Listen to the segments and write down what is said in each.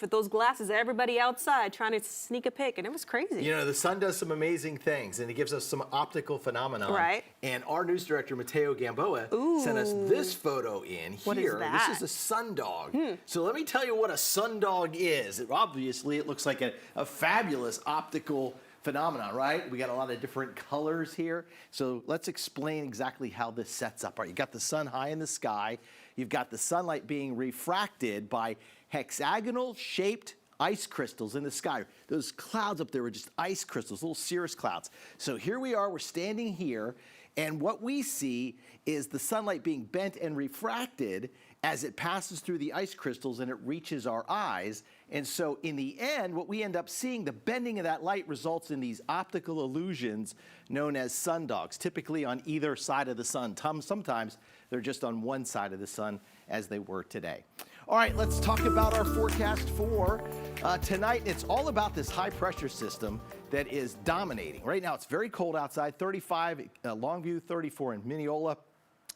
with those glasses, everybody outside trying to sneak a pic, and it was crazy. You know, the sun does some amazing things, and it gives us some optical phenomenon. Right. And our news director, Mateo Gamboa, sent us this photo in here. What is that? This is a sundog. So let me tell you what a sundog is. Obviously, it looks like a fabulous optical phenomenon, right? We got a lot of different colors here. So let's explain exactly how this sets up. All right, you got the sun high in the sky. You've got the sunlight being refracted by hexagonal shaped ice crystals in the sky. Those clouds up there were just ice crystals, little cirrus clouds. So here we are, we're standing here, and what we see is the sunlight being bent and refracted as it passes through the ice crystals and it reaches our eyes. And so in the end, what we end up seeing, the bending of that light results in these optical illusions known as sundogs, typically on either side of the sun. Sometimes they're just on one side of the sun, as they were today. All right, let's talk about our forecast for tonight. It's all about this high pressure system that is dominating. Right now, it's very cold outside, 35 at Longview, 34 in Mineola,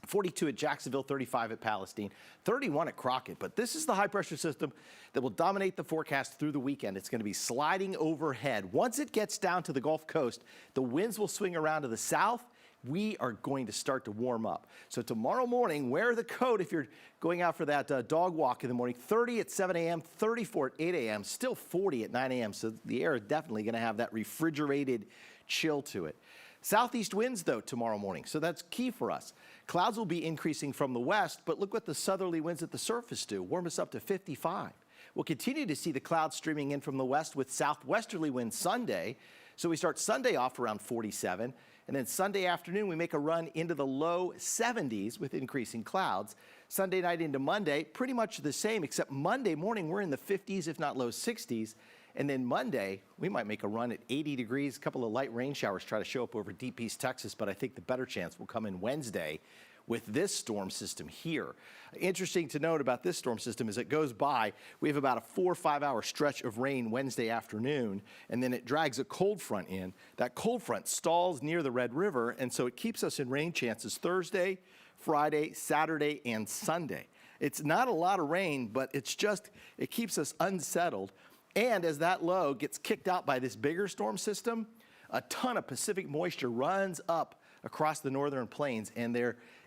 42 at Jacksonville, 35 at Palestine, 31 at Crockett. But this is the high pressure system that will dominate the forecast through the weekend. It's going to be sliding overhead. Once it gets down to the Gulf Coast, the winds will swing around to the south. We are going to start to warm up. So tomorrow morning, wear the coat if you're going out for that dog walk in the morning. 30 at 7 a.m., 34 at 8 a.m., still 40 at 9 a.m. So the air is definitely going to have that refrigerated chill to it. Southeast winds, though, tomorrow morning, so that's key for us. Clouds will be increasing from the west, but look what the southerly winds at the surface do. Warm us up to 55. We'll continue to see the clouds streaming in from the west with southwesterly winds Sunday. So we start Sunday off around 47. And then Sunday afternoon, we make a run into the low 70s with increasing clouds. Sunday night into Monday, pretty much the same, except Monday morning, we're in the 50s, if not low 60s. And then Monday, we might make a run at 80 degrees. A couple of light rain showers try to show up over deep East Texas, but I think the better chance will come in Wednesday with this storm system here. Interesting to note about this storm system as it goes by, we have about a 4 or 5 hour stretch of rain Wednesday afternoon, and then it drags a cold front in. That cold front stalls near the Red River, and so it keeps us in rain chances Thursday, Friday, Saturday, and Sunday. It's not a lot of rain, but it keeps us unsettled. And as that low gets kicked out by this bigger storm system, a ton of Pacific moisture runs up across the northern plains, and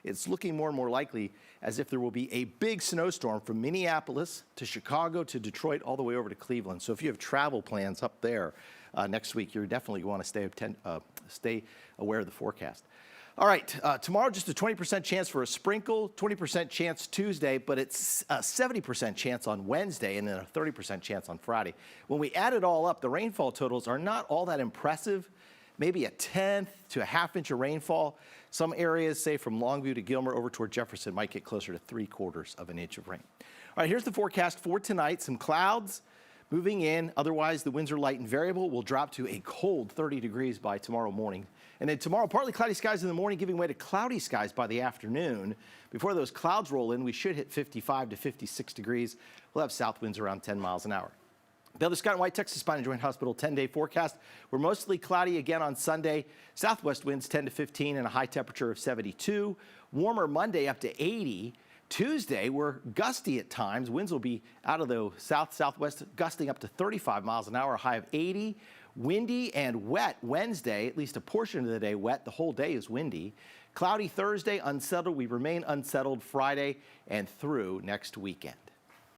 it's looking more and more likely as if there will be a big snowstorm from Minneapolis to Chicago to Detroit all the way over to Cleveland. So if you have travel plans up there next week, you're definitely going to stay aware of the forecast. All right, tomorrow just a 20% chance for a sprinkle, 20% chance Tuesday, but it's a 70% chance on Wednesday and then a 30% chance on Friday. When we add it all up, the rainfall totals are not all that impressive. Maybe a 1/10 to a 1/2 inch of rainfall. Some areas, say from Longview to Gilmer over toward Jefferson, might get closer to 3/4 of an inch of rain. All right, here's the forecast for tonight. Some clouds moving in. Otherwise, the winds are light and variable. We'll drop to a cold 30 degrees by tomorrow morning. And then tomorrow, partly cloudy skies in the morning, giving way to cloudy skies by the afternoon. Before those clouds roll in, we should hit 55 to 56 degrees. We'll have south winds around 10 miles an hour. Baylor Scott & White Texas Spine and Joint Hospital 10-day forecast. We're mostly cloudy again on Sunday. Southwest winds 10 to 15 and a high temperature of 72. Warmer Monday up to 80. Tuesday, we're gusty at times. Winds will be out of the south-southwest, gusting up to 35 miles an hour, a high of 80. Windy and wet Wednesday, at least a portion of the day wet. The whole day is windy. Cloudy Thursday, unsettled. We remain unsettled Friday and through next weekend.